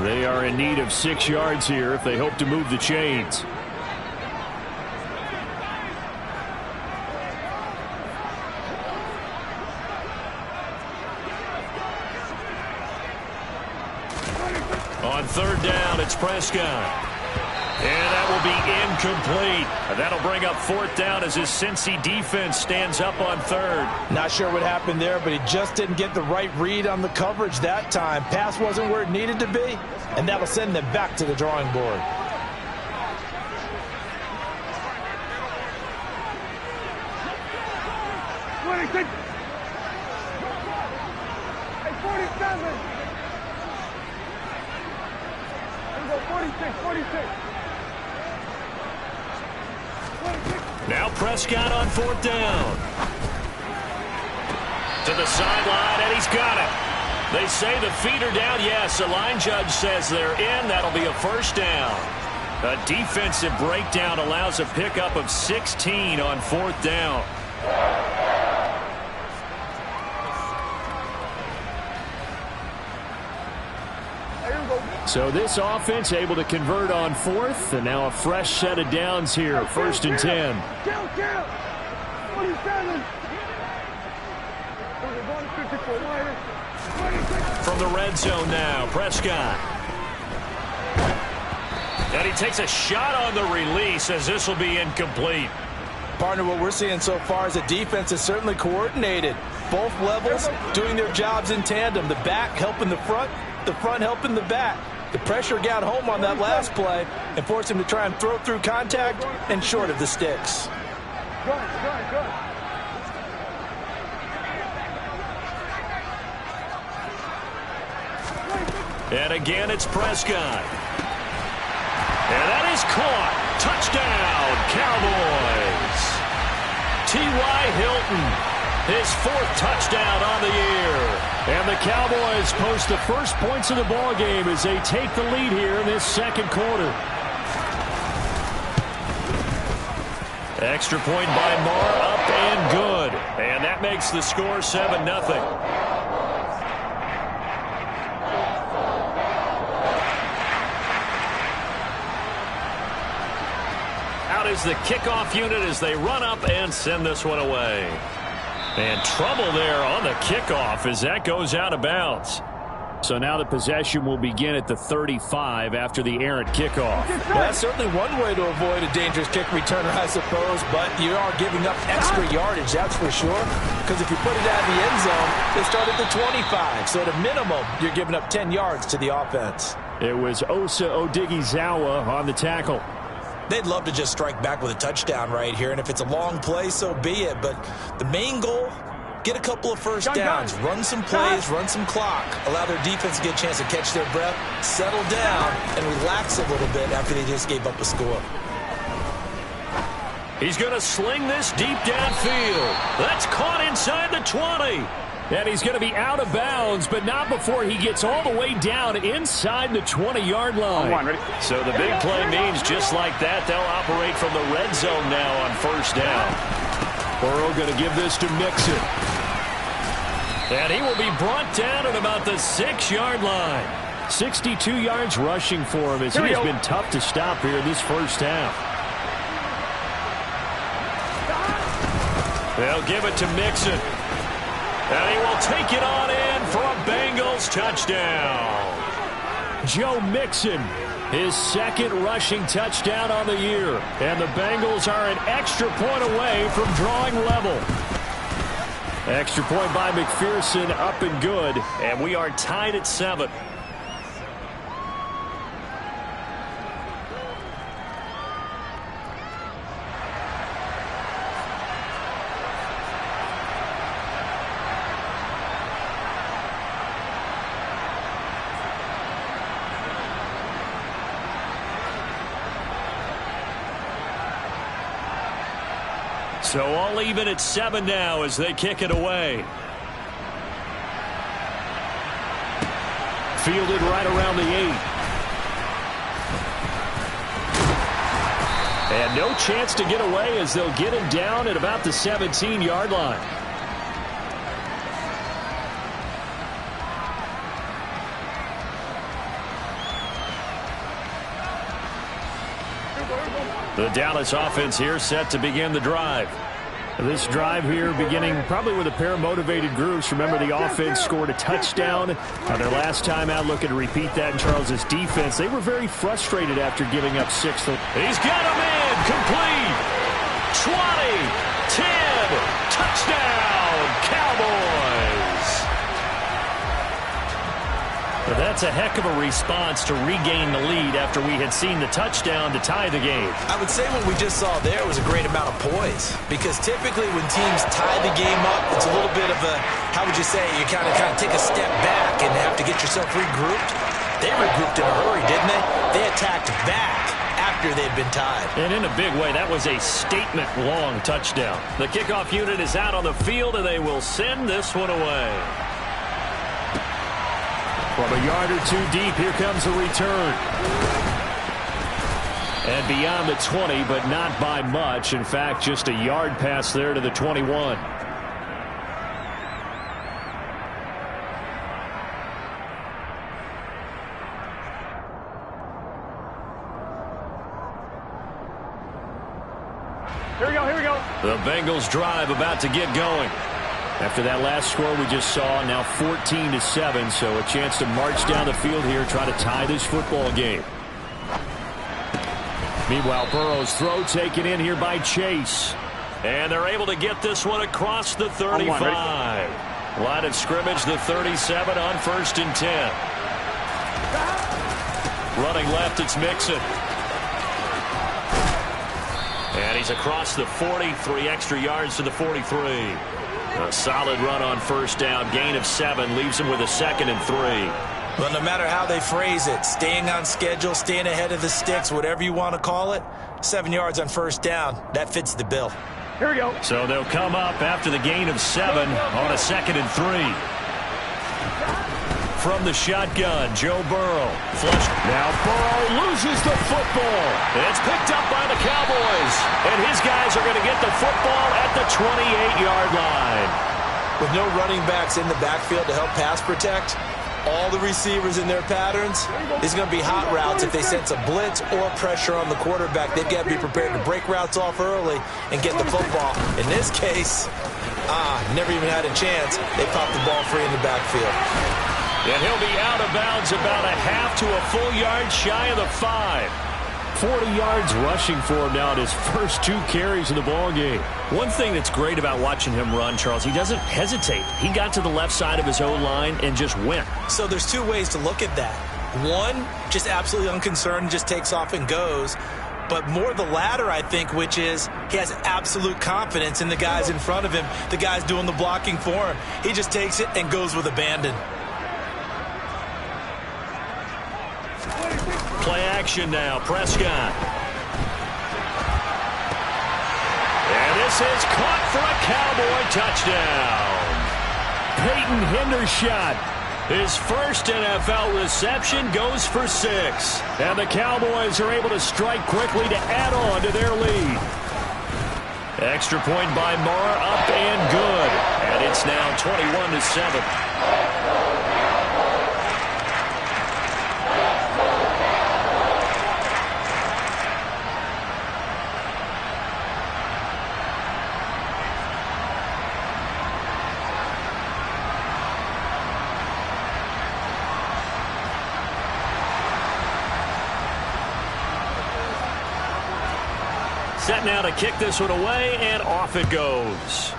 They are in need of 6 yards here if they hope to move the chains. On 3rd down, it's Prescott. And that will be incomplete. And that'll bring up 4th down as his Cincy defense stands up on 3rd. Not sure what happened there, but he just didn't get the right read on the coverage that time. Pass wasn't where it needed to be, and that'll send them back to the drawing board. Now Prescott on 4th down. To the sideline, and he's got it. They say the feet are down. Yes, the line judge says they're in. That'll be a 1st down. A defensive breakdown allows a pickup of 16 on 4th down. So this offense able to convert on 4th, and now a fresh set of downs here, 1st and 10. From the red zone now, Prescott. And he takes a shot on the release as this will be incomplete. Partner, what we're seeing so far is the defense is certainly coordinated. Both levels doing their jobs in tandem. The back helping the front helping the back. The pressure got home on that last play and forced him to try and throw through contact and short of the sticks. And again, it's Prescott. And that is caught. Touchdown, Cowboys. T.Y. Hilton, his 4th touchdown on the year. And the Cowboys post the first points of the ball game as they take the lead here in this 2nd quarter. Extra point by Marr, up and good. And that makes the score 7-0. Out is the kickoff unit as they run up and send this one away. And trouble there on the kickoff as that goes out of bounds. So now the possession will begin at the 35 after the errant kickoff. Well, that's certainly one way to avoid a dangerous kick returner, I suppose, but you are giving up extra yardage, that's for sure. Because if you put it out of the end zone, they start at the 25. So at a minimum, you're giving up 10 yards to the offense. It was Osa Odighizuwa on the tackle. They'd love to just strike back with a touchdown right here, and if it's a long play, so be it. But the main goal, get a couple of first downs, run some plays, run some clock, allow their defense to get a chance to catch their breath, settle down, and relax a little bit after they just gave up a score. He's going to sling this deep downfield. That's caught inside the 20. And he's going to be out of bounds, but not before he gets all the way down inside the 20-yard line. So the big play means just like that, they'll operate from the red zone now on 1st down. Burrow going to give this to Mixon. And he will be brought down at about the 6-yard line. 62 yards rushing for him as he has been tough to stop here in this 1st half. They'll give it to Mixon. And he will take it on in for a Bengals touchdown. Joe Mixon, his 2nd rushing touchdown on the year. And the Bengals are an extra point away from drawing level. Extra point by McPherson, up and good. And we are tied at 7. So all even at 7 now as they kick it away. Fielded right around the 8. And no chance to get away as they'll get him down at about the 17-yard line. The Dallas offense here set to begin the drive. This drive here beginning probably with a pair of motivated groups. Remember, the offense scored a touchdown their last time out, looking to repeat that in Charles' defense. They were very frustrated after giving up 6. He's got him in, complete, 20, 10, touchdown, Cowboys. But that's a heck of a response to regain the lead after we had seen the touchdown to tie the game. I would say what we just saw there was a great amount of poise, because typically when teams tie the game up, it's a little bit of a, how would you say, you kind of take a step back and have to get yourself regrouped. They regrouped in a hurry, didn't they? They attacked back after they'd been tied. And in a big way, that was a statement-long touchdown. The kickoff unit is out on the field, and they will send this one away. From a yard or two deep, here comes the return. And beyond the 20, but not by much. In fact, just a yard pass there to the 21. Here we go. The Bengals drive about to get going. After that last score we just saw, now 14-7, so a chance to march down the field here, try to tie this football game. Meanwhile, Burrow's throw taken in here by Chase. And they're able to get this one across the 35. Line of scrimmage, the 37 on 1st and 10. Running left, it's Mixon. And he's across the 40, 3 extra yards to the 43. A solid run on 1st down, gain of 7, leaves him with a 2nd and 3. Well, no matter how they phrase it, staying on schedule, staying ahead of the sticks, whatever you want to call it, 7 yards on 1st down, that fits the bill. Here we go. So they'll come up after the gain of 7 on a 2nd and 3. From the shotgun, Joe Burrow. Flush. Now Burrow loses the football. It's picked up by the Cowboys. And his guys are going to get the football at the 28-yard line. With no running backs in the backfield to help pass protect, all the receivers in their patterns, these are going to be hot routes if they sense a blitz or pressure on the quarterback. They've got to be prepared to break routes off early and get the football. In this case, never even had a chance. They popped the ball free in the backfield. And he'll be out of bounds about a half to a full yard shy of the 5. 40 yards rushing for him now in his first 2 carries in the ballgame. One thing that's great about watching him run, Charles, he doesn't hesitate. He got to the left side of his O-line and just went. So there's 2 ways to look at that. One, just absolutely unconcerned, just takes off and goes. But more the latter, I think, which is he has absolute confidence in the guys in front of him, the guys doing the blocking for him. He just takes it and goes with abandon. Play action now, Prescott. And this is caught for a Cowboy touchdown. Peyton Hendershot, his first NFL reception, goes for 6. And the Cowboys are able to strike quickly to add on to their lead. Extra point by Moore, up and good. And it's now 21-7. Set now to kick this one away, and off it goes.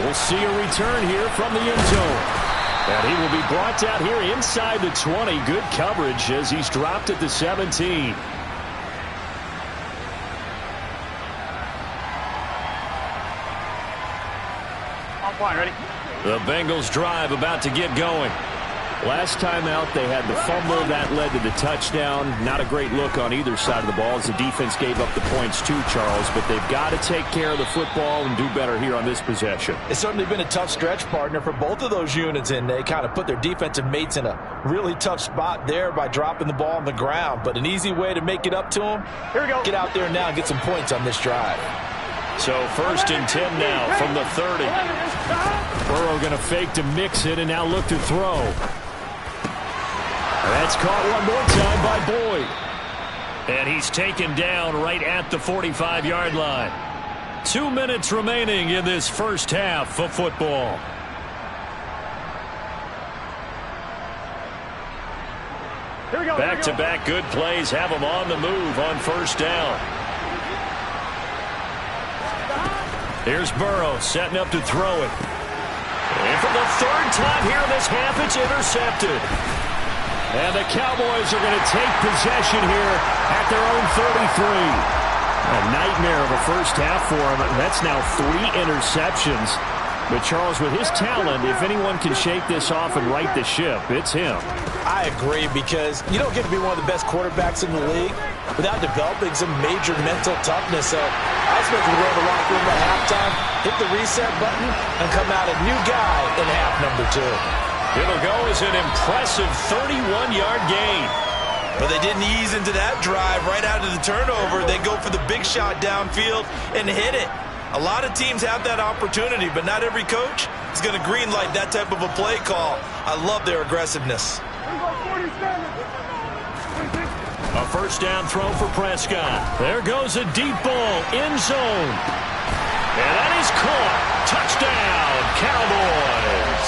We'll see a return here from the end zone. And he will be brought down here inside the 20. Good coverage as he's dropped at the 17. On point, ready? The Bengals drive about to get going. Last time out, they had the fumble that led to the touchdown. Not a great look on either side of the ball as the defense gave up the points too, Charles. But they've got to take care of the football and do better here on this possession. It's certainly been a tough stretch, partner, for both of those units, and they kind of put their defensive mates in a really tough spot there by dropping the ball on the ground. But an easy way to make it up to them, here we go. Get out there now and get some points on this drive. So 1st and 10 now from the 30. Burrow going to fake to mix it and now look to throw. That's caught one more time by Boyd. And he's taken down right at the 45-yard line. 2 minutes remaining in this first half of football. Back-to-back good plays have them on the move on first down. Here's Burrow setting up to throw it. And for the third time here in this half, it's intercepted. And the Cowboys are going to take possession here at their own 33. A nightmare of a first half for him. That's now 3 interceptions. But, Charles, with his talent, if anyone can shake this off and right the ship, it's him. I agree, because you don't get to be one of the best quarterbacks in the league without developing some major mental toughness. So I expect him to go in the locker room at halftime, hit the reset button, and come out a new guy in half number 2. It'll go as an impressive 31-yard gain. But they didn't ease into that drive right out of the turnover. They go for the big shot downfield and hit it. A lot of teams have that opportunity, but not every coach is going to greenlight that type of a play call. I love their aggressiveness. A first down throw for Prescott. There goes a deep ball, end zone. And that is caught. Touchdown, Cowboys.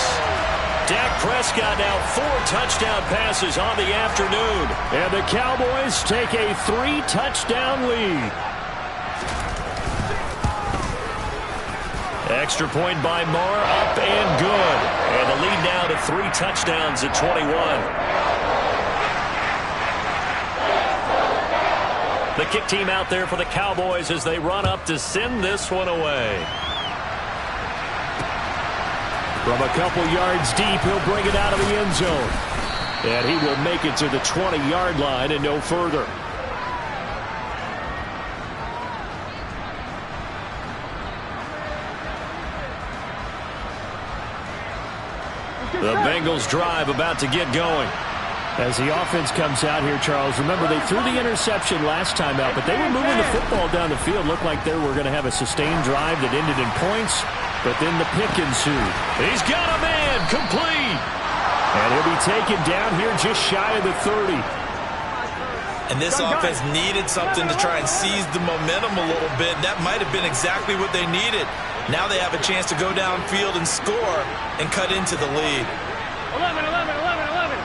Dak Prescott now 4 touchdown passes on the afternoon. And the Cowboys take a 3-touchdown lead. Extra point by Marr, up and good. And the lead now to 3 touchdowns at 21. The kick team out there for the Cowboys as they run up to send this one away. From a couple yards deep, he'll bring it out of the end zone. And he will make it to the 20-yard line and no further. The Bengals drive about to get going. As the offense comes out here, Charles, remember they threw the interception last time out, but they were moving the football down the field. Looked like they were going to have a sustained drive that ended in points, but then the pick ensued. He's got a man, complete. And he'll be taken down here just shy of the 30. And this offense needed something to try and seize the momentum a little bit. That might have been exactly what they needed. Now they have a chance to go downfield and score and cut into the lead. 11, 11, 11, 11.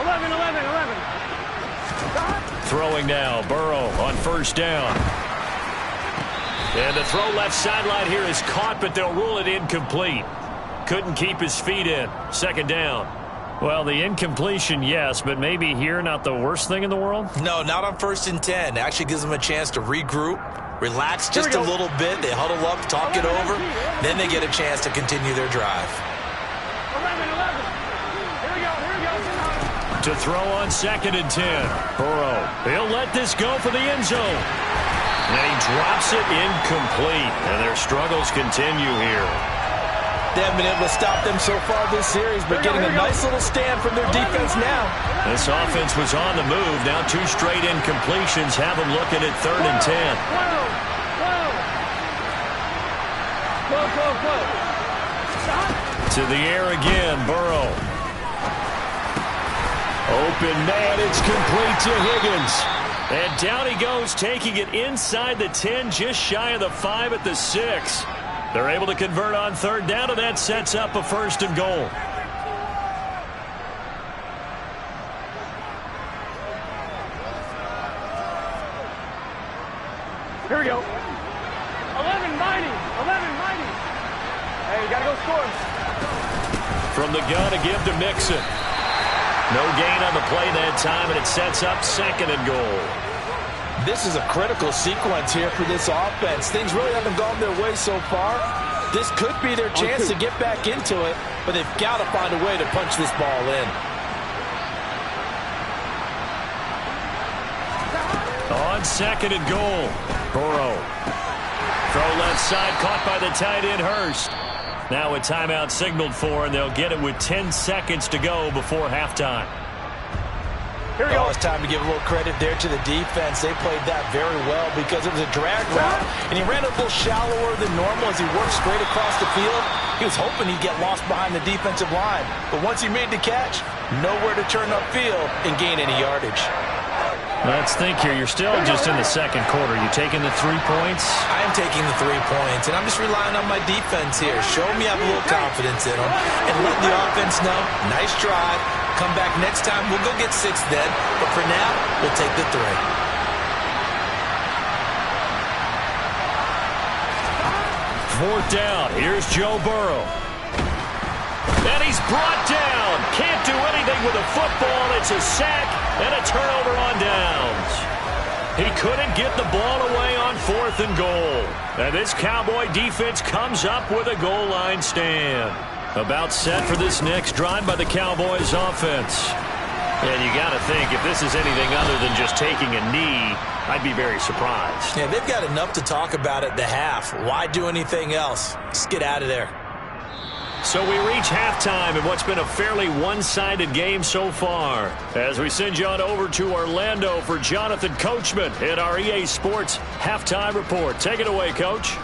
11, 11, 11. Throwing now, Burrow on first down. And the throw left sideline here is caught, but they'll rule it incomplete. Couldn't keep his feet in. Second down. Well, the incompletion, yes, but maybe here not the worst thing in the world? No, not on 1st and 10. Actually gives them a chance to regroup, relax just a little bit. They huddle up, talk it over. Then they get a chance to continue their drive. 11, 11. Here we go. To throw on 2nd and 10. Burrow, he'll let this go for the end zone. And he drops it incomplete. And their struggles continue here. They haven't been able to stop them so far this series, but getting a nice little stand from their defense now. This offense was on the move. Now 2 straight incompletions have them looking at 3rd and 10. To the air again, Burrow. Open man, it's complete to Higgins. And down he goes, taking it inside the 10, just shy of the 5 at the 6. They're able to convert on 3rd down, and that sets up a 1st and goal. Here we go. 11 mighty. 11 mighty. Hey, you got to go score. From the gun, a give to Mixon. No gain on the play that time, and it sets up 2nd and goal. This is a critical sequence here for this offense. Things really haven't gone their way so far. This could be their chance to get back into it, but they've got to find a way to punch this ball in. On 2nd and goal, Burrow. Throw left side, caught by the tight end, Hurst. Now a timeout signaled for, and they'll get it with 10 seconds to go before halftime. Here we go. It's time to give a little credit there to the defense. They played that very well because it was a drag route, and he ran a little shallower than normal as he worked straight across the field. He was hoping he'd get lost behind the defensive line, but once he made the catch, nowhere to turn upfield and gain any yardage. Let's think here. You're still just in the second quarter. You taking the 3 points? I am taking the 3 points, and I'm just relying on my defense here. Show me I have a little confidence in them, and let the offense know, nice drive. Come back next time. We'll go get 6 then, but for now, we'll take the 3. Fourth down. Here's Joe Burrow. And he's brought down. Can't do anything with a football. It's a sack and a turnover on downs. He couldn't get the ball away on 4th and goal. And this Cowboy defense comes up with a goal line stand. About set for this next drive by the Cowboys offense. And you got to think, if this is anything other than just taking a knee, I'd be very surprised. Yeah, they've got enough to talk about at the half. Why do anything else? Just get out of there. So we reach halftime in what's been a fairly one-sided game so far. As we send you on over to Orlando for Jonathan Coachman in our EA Sports Halftime Report. Take it away, Coach.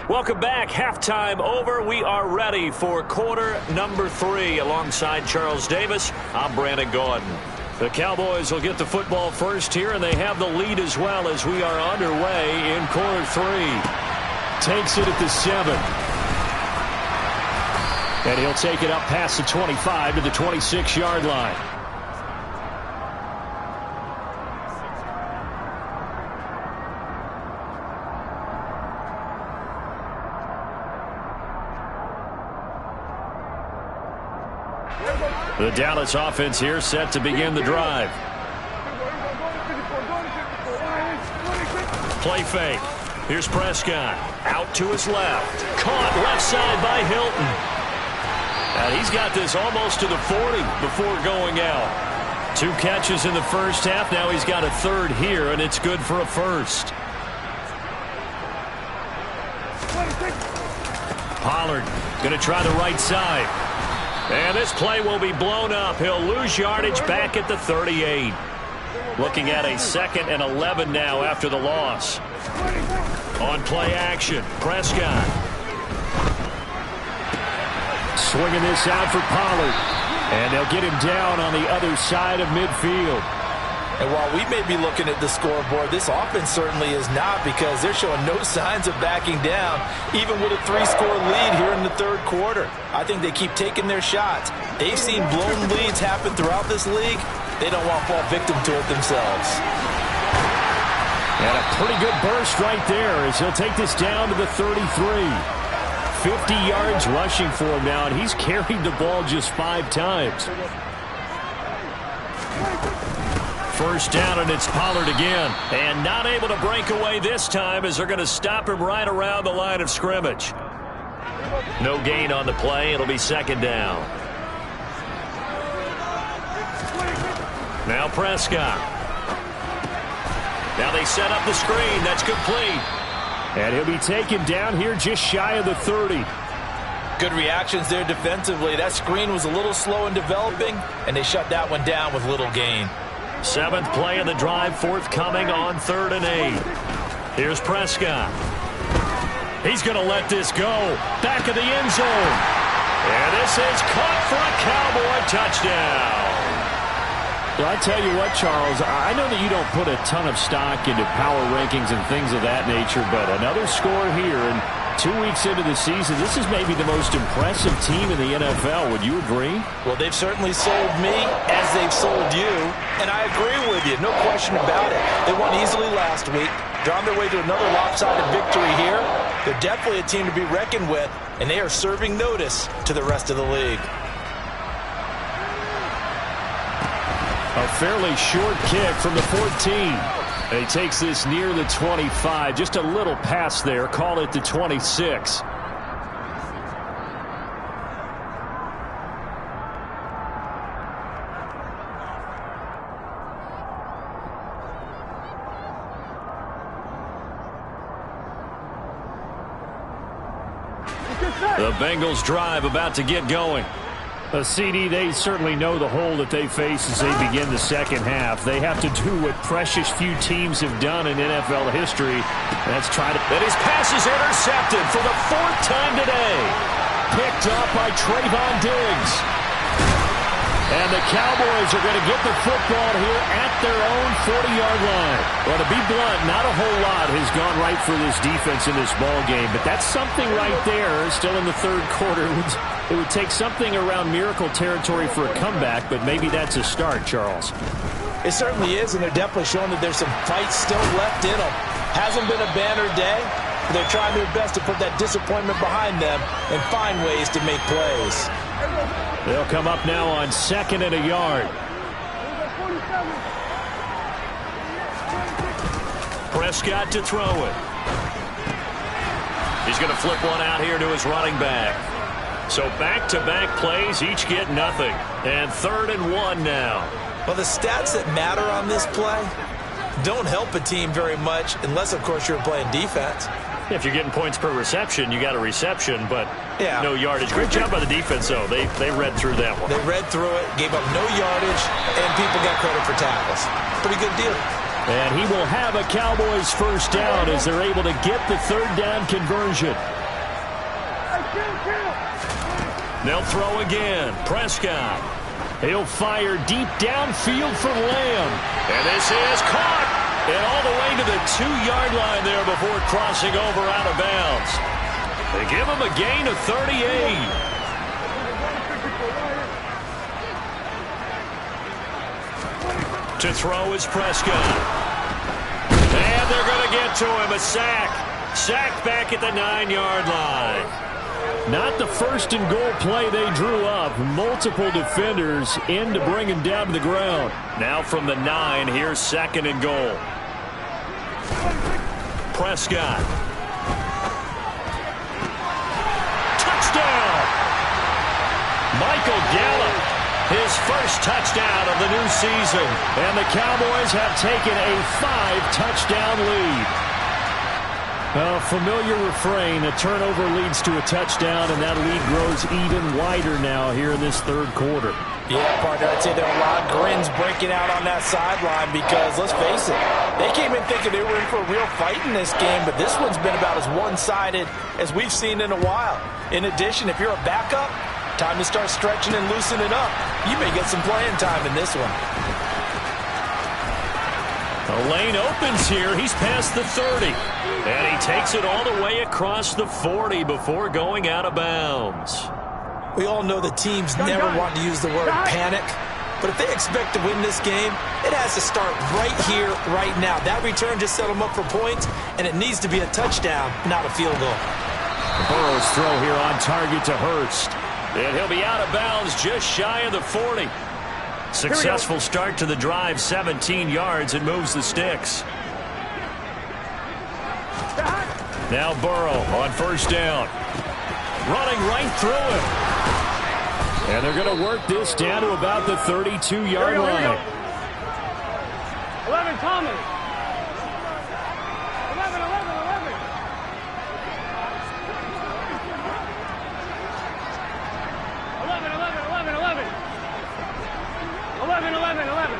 Welcome back. Halftime over. We are ready for quarter number 3. Alongside Charles Davis, I'm Brandon Gordon. The Cowboys will get the football first here, and they have the lead as well as we are underway in quarter 3. Takes it at the 7. And he'll take it up past the 25 to the 26-yard line. The Dallas offense here set to begin the drive. Play fake. Here's Prescott. Out to his left. Caught left side by Hilton. And he's got this almost to the 40 before going out. 2 catches in the first half. Now he's got a 3rd here, and it's good for a 1st. Pollard going to try the right side. And this play will be blown up. He'll lose yardage back at the 38. Looking at a 2nd and 11 now after the loss. On play action, Prescott. Swinging this out for Pollard. And they'll get him down on the other side of midfield. And while we may be looking at the scoreboard, this offense certainly is not, because they're showing no signs of backing down, even with a 3-score lead here in the 3rd quarter. I think they keep taking their shots. They've seen blown leads happen throughout this league. They don't want to fall victim to it themselves. And a pretty good burst right there as he'll take this down to the 33. 50 yards rushing for him now, and he's carried the ball just 5 times. First down, and it's Pollard again. And not able to break away this time as they're going to stop him right around the line of scrimmage. No gain on the play. It'll be 2nd down. Now Prescott. Now they set up the screen. That's complete. And he'll be taken down here just shy of the 30. Good reactions there defensively. That screen was a little slow in developing, and they shut that one down with little gain. 7th play of the drive, forthcoming on 3rd and 8. Here's Prescott. He's going to let this go. Back of the end zone. And this is caught for a Cowboy touchdown. Well, I tell you what, Charles, I know that you don't put a ton of stock into power rankings and things of that nature, but another score here, and 2 weeks into the season, this is maybe the most impressive team in the NFL. Would you agree? Well, they've certainly sold me as they've sold you, and I agree with you, no question about it. They won easily last week. They're on their way to another lopsided victory here. They're definitely a team to be reckoned with, and they are serving notice to the rest of the league. A fairly short kick from the 14. He takes this near the 25. Just a little pass there. Call it the 26. The Bengals drive about to get going. CD, they certainly know the hole that they face as they begin the second half. They have to do what precious few teams have done in NFL history. That's try to... And his pass is intercepted for the 4th time today. Picked up by Trayvon Diggs. And the Cowboys are going to get the football here at their own 40-yard line. Well, to be blunt, not a whole lot has gone right for this defense in this ball game, but that's something right there. Still in the third quarter. It would take something around miracle territory for a comeback, but maybe that's a start, Charles. It certainly is, and they're definitely showing that there's some fight still left in them. Hasn't been a banner day, but they're trying their best to put that disappointment behind them and find ways to make plays. They'll come up now on 2nd and a yard. Prescott to throw it. He's going to flip one out here to his running back. So back-to-back plays, each get nothing. And 3rd and 1 now. Well, the stats that matter on this play don't help a team very much unless, of course, you're playing defense. If you're getting points per reception, you got a reception, but no yardage. Great job by the defense, though. They read through that one. They read through it, gave up no yardage, and people got credit for tackles. Pretty good deal. And he will have a Cowboys first down as they're able to get the 3rd down conversion. They'll throw again. Prescott. He'll fire deep downfield for Lamb. And this is caught. And all the way to the 2-yard line there before crossing over out of bounds. They give him a gain of 38. To throw is Prescott. And they're going to get to him. A sack. Sacked back at the 9-yard line. Not the 1st and goal play they drew up. Multiple defenders in to bring him down to the ground. Now from the 9, here's 2nd and goal. Prescott. Touchdown! Michael Gallup, his first touchdown of the new season. And the Cowboys have taken a 5-touchdown lead. A familiar refrain, a turnover leads to a touchdown, and that lead grows even wider now here in this 3rd quarter. Yeah, partner, I'd say there are a lot of grins breaking out on that sideline because, let's face it, they came in thinking they were in for a real fight in this game, but this one's been about as one-sided as we've seen in a while. In addition, if you're a backup, time to start stretching and loosening up. You may get some playing time in this one. The lane opens here. He's past the 30. And he takes it all the way across the 40 before going out of bounds. We all know the teams never want to use the word panic. But if they expect to win this game, it has to start right here, right now. That return just set them up for points, and it needs to be a touchdown, not a field goal. Burrow's throw here on target to Hurst. And he'll be out of bounds just shy of the 40. Successful start to the drive, 17 yards, and moves the sticks. Now Burrow on 1st down. Running right through him. And they're going to work this down to about the 32-yard line. 11, Thomas. 11, 11, 11. 11, 11, 11, 11. 11, 11, 11.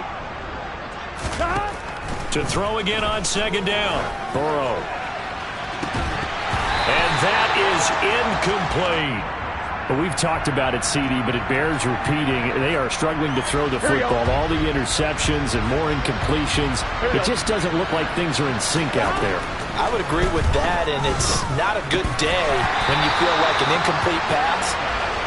To throw again on 2nd down. Burrow. And that is incomplete. Well, we've talked about it, CD, but it bears repeating. They are struggling to throw the football. All the interceptions and more incompletions. It just doesn't look like things are in sync out there. I would agree with that, and it's not a good day when you feel like an incomplete pass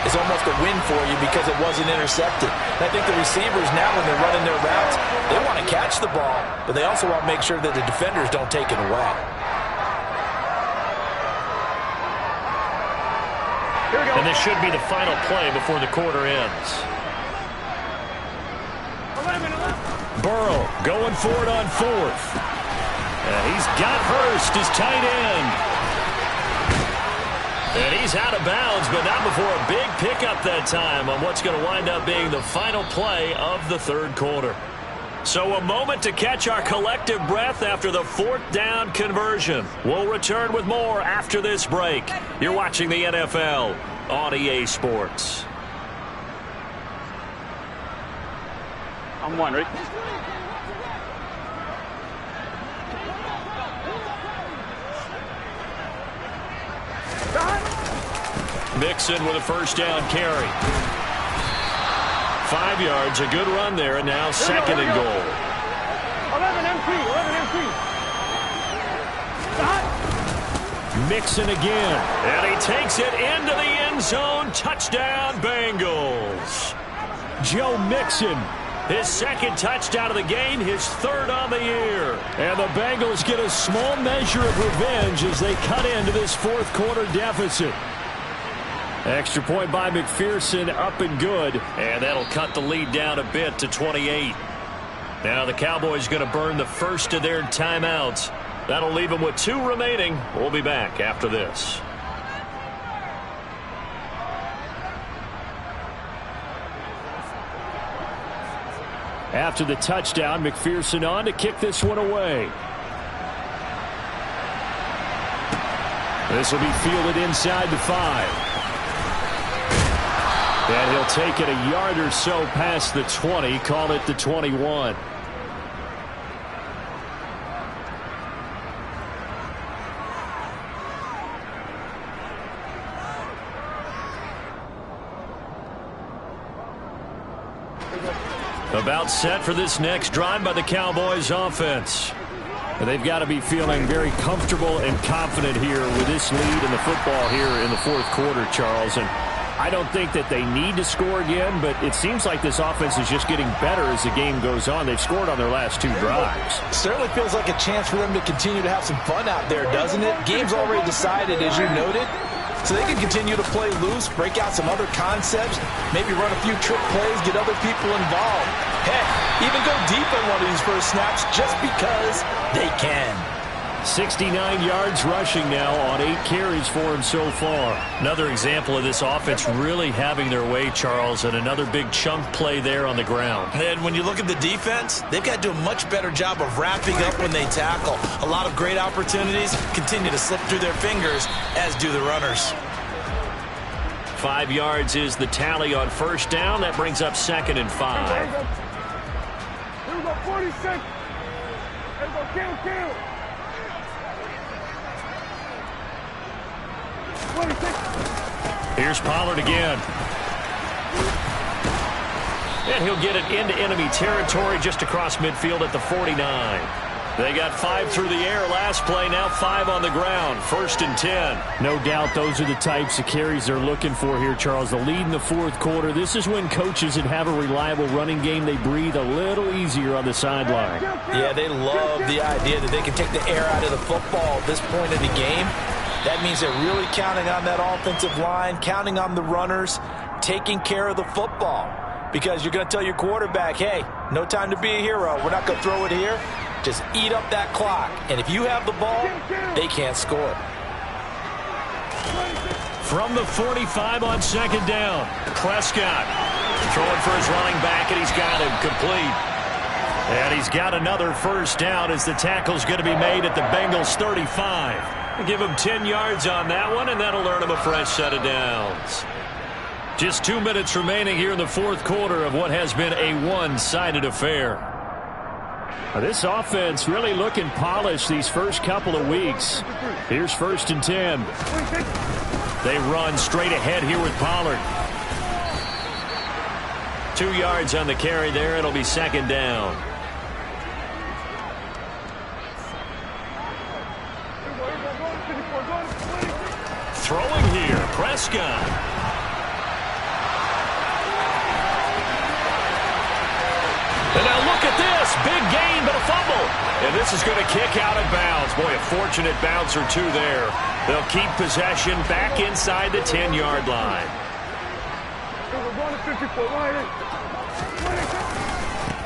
is almost a win for you because it wasn't intercepted. And I think the receivers now, when they're running their routes, they want to catch the ball, but they also want to make sure that the defenders don't take it away. And this should be the final play before the quarter ends. 11, 11. Burrow going for it on 4th. And he's got Hurst, his tight end. And he's out of bounds, but not before a big pickup that time on what's going to wind up being the final play of the 3rd quarter. So a moment to catch our collective breath after the 4th down conversion. We'll return with more after this break. You're watching the NFL on EA Sports. I'm one, ready? Mixon with a first down carry. 5 yards, a good run there, and now second and goal. 11 MP. Mixon again, and he takes it into the end zone. Touchdown, Bengals. Joe Mixon, his second touchdown of the game, his 3rd on the year. And the Bengals get a small measure of revenge as they cut into this 4th quarter deficit. Extra point by McPherson, up and good. And that'll cut the lead down a bit to 28. Now the Cowboys going to burn the first of their timeouts. That'll leave them with 2 remaining. We'll be back after this. After the touchdown, McPherson on to kick this one away. This will be fielded inside the 5. And he'll take it a yard or so past the 20, call it the 21. About set for this next drive by the Cowboys offense. And they've got to be feeling very comfortable and confident here with this lead in the football here in the 4th quarter, Charles. And I don't think that they need to score again, but it seems like this offense is just getting better as the game goes on. They've scored on their last 2 drives. Certainly feels like a chance for them to continue to have some fun out there, doesn't it? Game's already decided, as you noted. So they can continue to play loose, break out some other concepts, maybe run a few trick plays, get other people involved. Heck, even go deep on one of these first snaps just because they can. 69 yards rushing now on 8 carries for him so far. Another example of this offense really having their way, Charles, and another big chunk play there on the ground. And when you look at the defense, they've got to do a much better job of wrapping up when they tackle. A lot of great opportunities continue to slip through their fingers, as do the runners. 5 yards is the tally on first down. That brings up 2nd and 5. Here we go, 46. Here we go, kill. 26. Here's Pollard again. And he'll get it into enemy territory just across midfield at the 49. They got 5 through the air last play, now 5 on the ground. 1st and 10. No doubt those are the types of carries they're looking for here, Charles. The lead in the 4th quarter. This is when coaches that have a reliable running game, they breathe a little easier on the sideline. Yeah, they love the idea that they can take the air out of the football at this point in the game. That means they're really counting on that offensive line, counting on the runners, taking care of the football. Because you're going to tell your quarterback, hey, no time to be a hero. We're not going to throw it here. Just eat up that clock. And if you have the ball, they can't score. From the 45 on 2nd down, Prescott throwing for his running back, and he's got him complete. And he's got another first down as the tackle's going to be made at the Bengals 35. Give him 10 yards on that one, and that'll earn him a fresh set of downs. Just 2 minutes remaining here in the 4th quarter of what has been a one-sided affair. This offense really looking polished these first couple of weeks. Here's 1st and 10. They run straight ahead here with Pollard. 2 yards on the carry there. It'll be 2nd down. Throwing here, Prescott. And now look at this. Big gain, but a fumble. And this is going to kick out of bounds. Boy, a fortunate bounce or 2 there. They'll keep possession back inside the 10-yard line.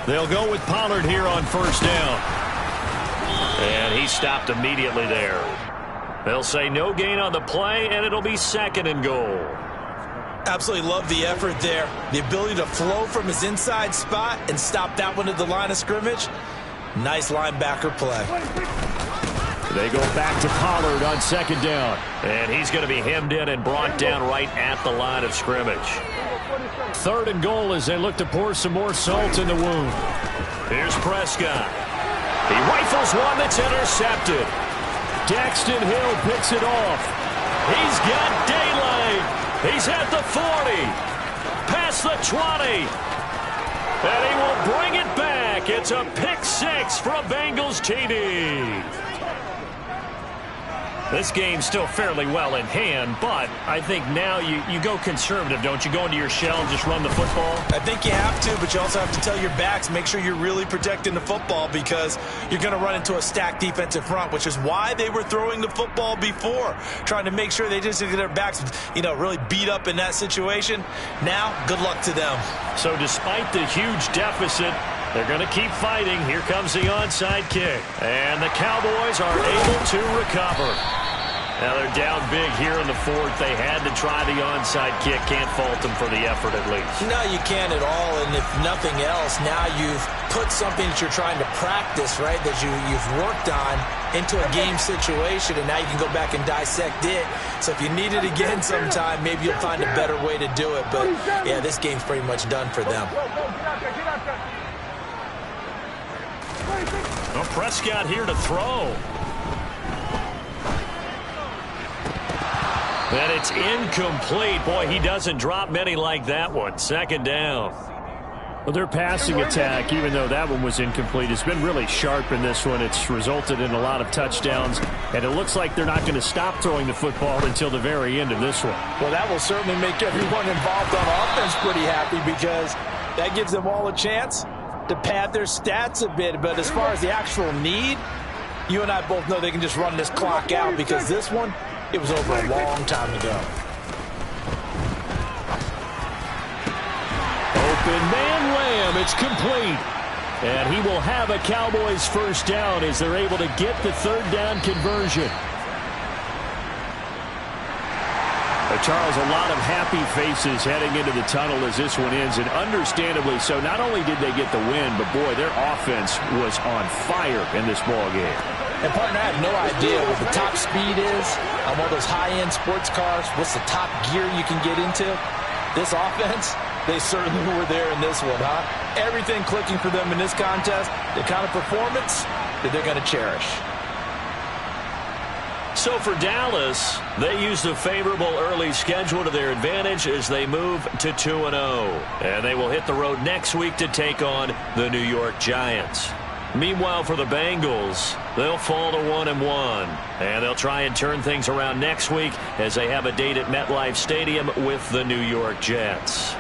They'll go with Pollard here on 1st down. And he stopped immediately there. They'll say no gain on the play, and it'll be 2nd and goal. Absolutely love the effort there. The ability to flow from his inside spot and stop that one at the line of scrimmage. Nice linebacker play. They go back to Pollard on second down. And he's going to be hemmed in and brought down right at the line of scrimmage. 3rd and goal as they look to pour some more salt in the wound. Here's Prescott. He rifles one that's intercepted. Daxton Hill picks it off. He's got daylight. He's at the 40. Past the 20. And he will bring it back. It's a pick 6 for a Bengals TD. This game's still fairly well in hand, but I think now you go conservative, don't you? Go into your shell and just run the football? I think you have to, but you also have to tell your backs, make sure you're really protecting the football because you're going to run into a stacked defensive front, which is why they were throwing the football before, trying to make sure they just get their backs, really beat up in that situation. Now, good luck to them. So despite the huge deficit, they're going to keep fighting. Here comes the onside kick. And the Cowboys are able to recover. Now they're down big here in the 4th. They had to try the onside kick. Can't fault them for the effort at least. No, you can't at all. And if nothing else, now you've put something that you're trying to practice, right, that you've worked on into a game situation, and now you can go back and dissect it. So if you need it again sometime, maybe you'll find a better way to do it. But, yeah, this game's pretty much done for them. Well, Prescott here to throw. And it's incomplete. Boy, he doesn't drop many like that one. 2nd down. Well, their passing attack, even though that one was incomplete, has been really sharp in this one. It's resulted in a lot of touchdowns, and it looks like they're not going to stop throwing the football until the very end of this one. Well, that will certainly make everyone involved on offense pretty happy because that gives them all a chance to pad their stats a bit. But as far as the actual need, you and I both know they can just run this clock out because this one, it was over a long time ago. Open man Lamb. It's complete. And he will have a Cowboys 1st down as they're able to get the 3rd down conversion. Charles, a lot of happy faces heading into the tunnel as this one ends, and understandably so. Not only did they get the win, but, boy, their offense was on fire in this ball game. And, partner, I have no idea what the top speed is on one of those high-end sports cars. What's the top gear you can get into? This offense, they certainly were there in this one, huh? Everything clicking for them in this contest, the kind of performance that they're going to cherish. So for Dallas, they used a favorable early schedule to their advantage as they move to 2-0. And they will hit the road next week to take on the New York Giants. Meanwhile, for the Bengals, they'll fall to 1-1. And they'll try and turn things around next week as they have a date at MetLife Stadium with the New York Jets.